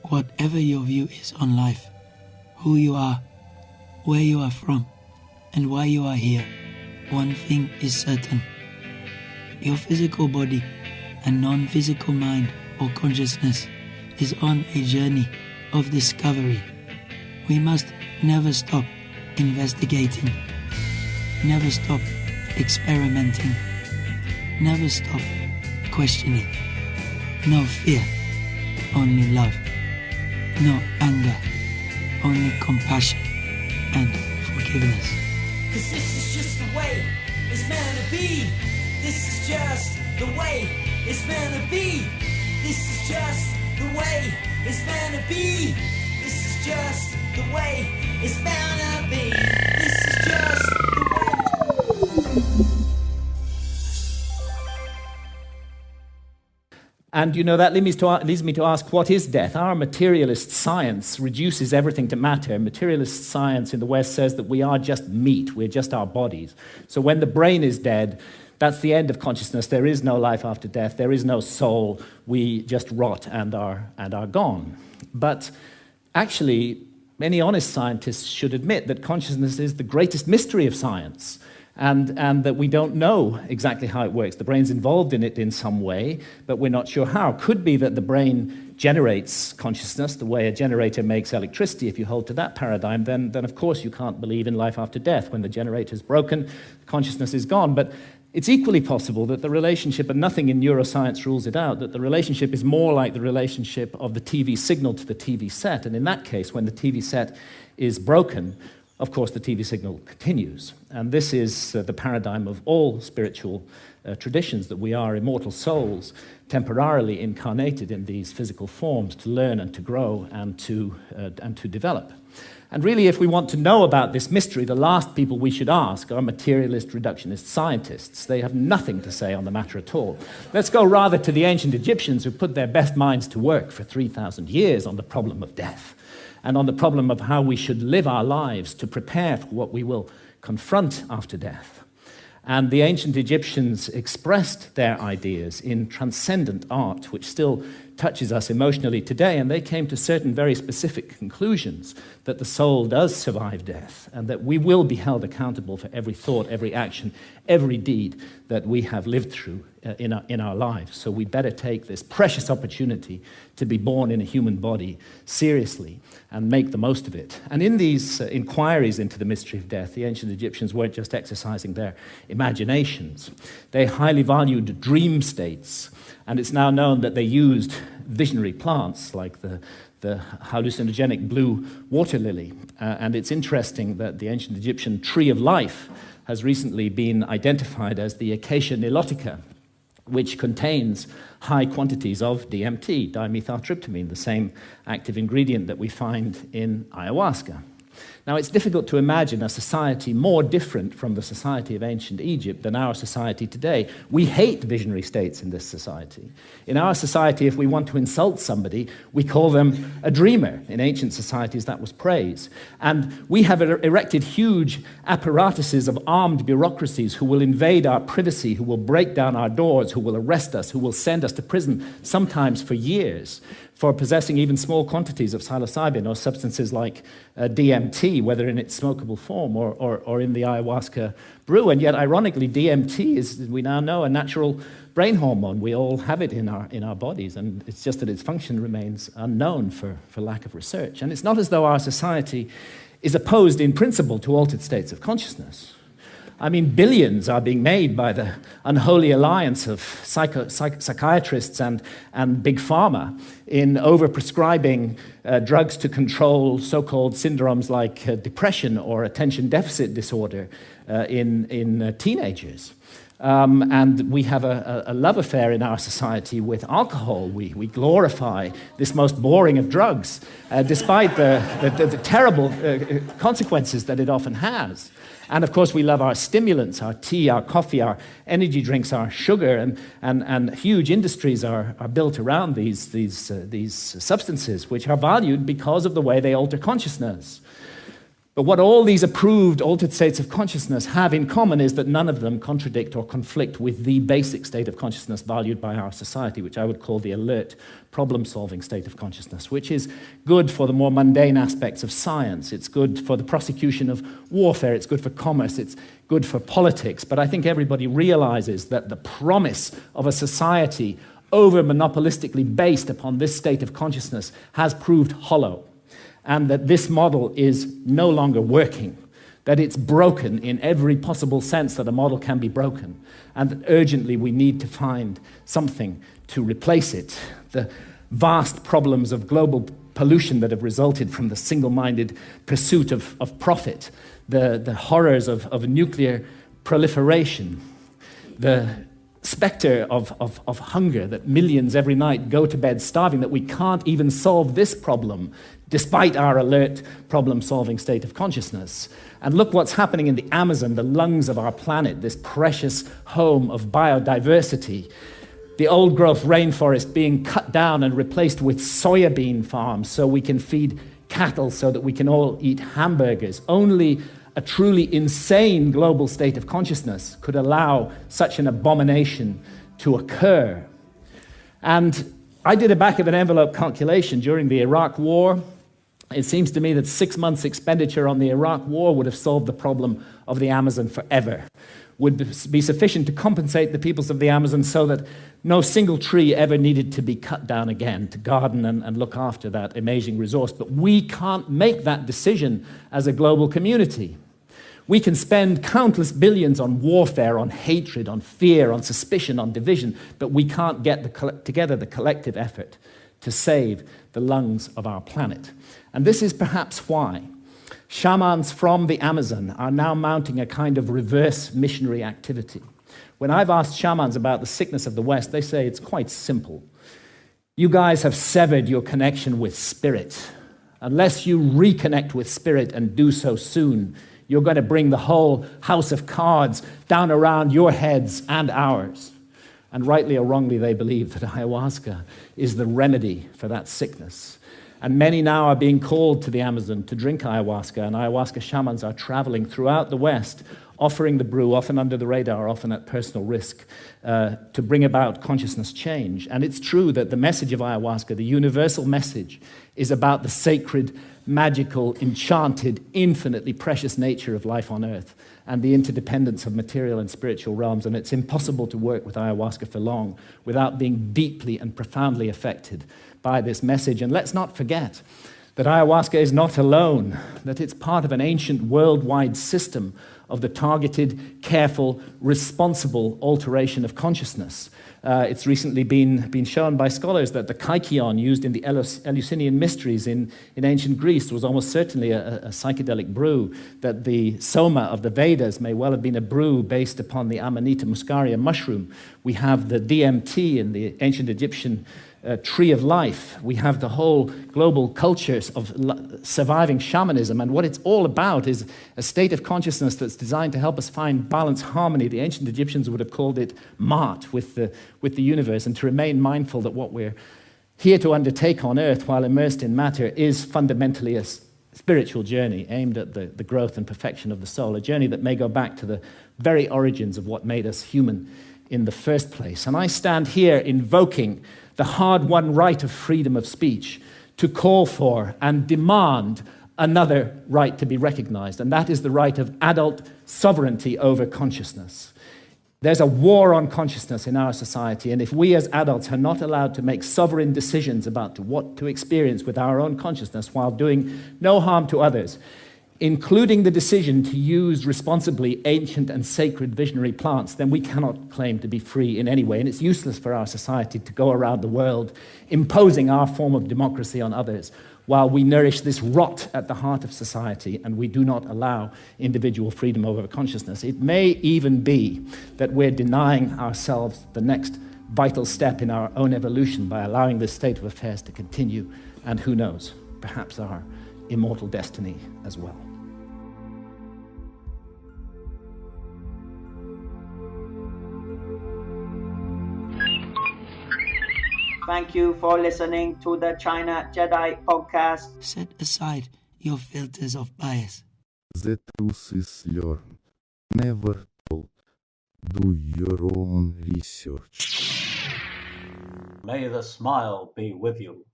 Whatever your view is on life, who you are, where you are from, and why you are here, one thing is certain. Your physical body and non-physical mind or consciousness is on a journey of discovery. We must never stop investigating, never stop experimenting, never stop questioning. No fear, only love. No anger, only compassion and forgiveness. 'Cause this is just the way it's meant to be. This is just the way it's meant to be. This is just the way it's meant to be. This is just the way it's meant to be. This is just the way. And that leads me to ask, what is death? Our materialist science reduces everything to matter. Materialist science in the West says that we are just meat, we're just our bodies. So when the brain is dead, that's the end of consciousness. There is no life after death. There is no soul. We just rot and are gone. But actually, many honest scientists should admit that consciousness is the greatest mystery of science. And that we don't know exactly how it works. The brain's involved in it in some way, but we're not sure how. Could be that the brain generates consciousness the way a generator makes electricity. If you hold to that paradigm, then of course you can't believe in life after death. When the generator's broken, consciousness is gone. But it's equally possible that the relationship, and nothing in neuroscience rules it out, that the relationship is more like the relationship of the TV signal to the TV set. And in that case, when the TV set is broken, of course, the TV signal continues. And this is the paradigm of all spiritual traditions, that we are immortal souls, temporarily incarnated in these physical forms to learn and to grow and to develop. And really, if we want to know about this mystery, the last people we should ask are materialist reductionist scientists. They have nothing to say on the matter at all. Let's go rather to the ancient Egyptians, who put their best minds to work for 3,000 years on the problem of death, and on the problem of how we should live our lives to prepare for what we will confront after death. And the ancient Egyptians expressed their ideas in transcendent art, which still touches us emotionally today, and they came to certain very specific conclusions that the soul does survive death, and that we will be held accountable for every thought, every action, every deed that we have lived through in our lives. So we better take this precious opportunity to be born in a human body seriously and make the most of it. And in these inquiries into the mystery of death, the ancient Egyptians weren't just exercising their imaginations. They highly valued dream states, and it's now known that they used visionary plants like the hallucinogenic blue water lily. And it's interesting that the ancient Egyptian tree of life has recently been identified as the Acacia nilotica, which contains high quantities of DMT, dimethyltryptamine, the same active ingredient that we find in ayahuasca. Now, it's difficult to imagine a society more different from the society of ancient Egypt than our society today. We hate visionary states in this society. In our society, if we want to insult somebody, we call them a dreamer. In ancient societies, that was praise. And we have erected huge apparatuses of armed bureaucracies who will invade our privacy, who will break down our doors, who will arrest us, who will send us to prison, sometimes for years, for possessing even small quantities of psilocybin or substances like DMT, whether in its smokable form or in the ayahuasca brew. And yet, ironically, DMT is, we now know, a natural brain hormone. We all have it in our bodies, and it's just that its function remains unknown for lack of research. And it's not as though our society is opposed in principle to altered states of consciousness. I mean, billions are being made by the unholy alliance of psychiatrists and big pharma in overprescribing drugs to control so-called syndromes like depression or attention deficit disorder in teenagers. And we have a love affair in our society with alcohol. We glorify this most boring of drugs, despite the terrible consequences that it often has. And of course, we love our stimulants, our tea, our coffee, our energy drinks, our sugar, and huge industries are built around these substances, which are valued because of the way they alter consciousness. But what all these approved altered states of consciousness have in common is that none of them contradict or conflict with the basic state of consciousness valued by our society, which I would call the alert, problem-solving state of consciousness, which is good for the more mundane aspects of science. It's good for the prosecution of warfare. It's good for commerce. It's good for politics. But I think everybody realizes that the promise of a society over-monopolistically based upon this state of consciousness has proved hollow, and that this model is no longer working, that it's broken in every possible sense that a model can be broken, and that urgently we need to find something to replace it. The vast problems of global pollution that have resulted from the single-minded pursuit of profit, the horrors of nuclear proliferation, the specter of hunger, that millions every night go to bed starving, that we can't even solve this problem despite our alert problem-solving state of consciousness. And look what's happening in the Amazon, the lungs of our planet, this precious home of biodiversity. The old-growth rainforest being cut down and replaced with soybean farms so we can feed cattle, so that we can all eat hamburgers. Only a truly insane global state of consciousness could allow such an abomination to occur. And I did a back-of-an-envelope calculation during the Iraq War. It seems to me that 6 months' expenditure on the Iraq War would have solved the problem of the Amazon forever, would be sufficient to compensate the peoples of the Amazon so that no single tree ever needed to be cut down again to garden and look after that amazing resource. But we can't make that decision as a global community. We can spend countless billions on warfare, on hatred, on fear, on suspicion, on division, but we can't get together the collective effort to save the lungs of our planet. And this is perhaps why shamans from the Amazon are now mounting a kind of reverse missionary activity. When I've asked shamans about the sickness of the West, they say it's quite simple. You guys have severed your connection with spirit. Unless you reconnect with spirit and do so soon, you're going to bring the whole house of cards down around your heads and ours. And rightly or wrongly, they believe that ayahuasca is the remedy for that sickness. And many now are being called to the Amazon to drink ayahuasca, and ayahuasca shamans are traveling throughout the West, offering the brew, often under the radar, often at personal risk, to bring about consciousness change. And it's true that the message of ayahuasca, the universal message, is about the sacred, magical, enchanted, infinitely precious nature of life on Earth and the interdependence of material and spiritual realms. And it's impossible to work with ayahuasca for long without being deeply and profoundly affected by this message. And let's not forget that ayahuasca is not alone, that it's part of an ancient worldwide system of the targeted, careful, responsible alteration of consciousness. It's recently been shown by scholars that the kykeon used in the Eleusinian mysteries in ancient Greece was almost certainly a psychedelic brew, that the soma of the Vedas may well have been a brew based upon the Amanita muscaria mushroom. We have the DMT in the ancient Egyptian tree of life. We have the whole global cultures of surviving shamanism, and what it's all about is a state of consciousness that's designed to help us find balance, harmony. The ancient Egyptians would have called it Ma'at, with the universe, and to remain mindful that what we're here to undertake on Earth while immersed in matter is fundamentally a spiritual journey aimed at the growth and perfection of the soul, a journey that may go back to the very origins of what made us human in the first place. And I stand here invoking the hard-won right of freedom of speech to call for and demand another right to be recognized, and that is the right of adult sovereignty over consciousness. There's a war on consciousness in our society, and if we as adults are not allowed to make sovereign decisions about what to experience with our own consciousness while doing no harm to others, including the decision to use responsibly ancient and sacred visionary plants, then we cannot claim to be free in any way. And it's useless for our society to go around the world imposing our form of democracy on others while we nourish this rot at the heart of society and we do not allow individual freedom over consciousness. It may even be that we're denying ourselves the next vital step in our own evolution by allowing this state of affairs to continue, and who knows, perhaps our immortal destiny as well. Thank you for listening to the China Jedi podcast. Set aside your filters of bias The truth is learned, never told. Do your own research. May the smile be with you.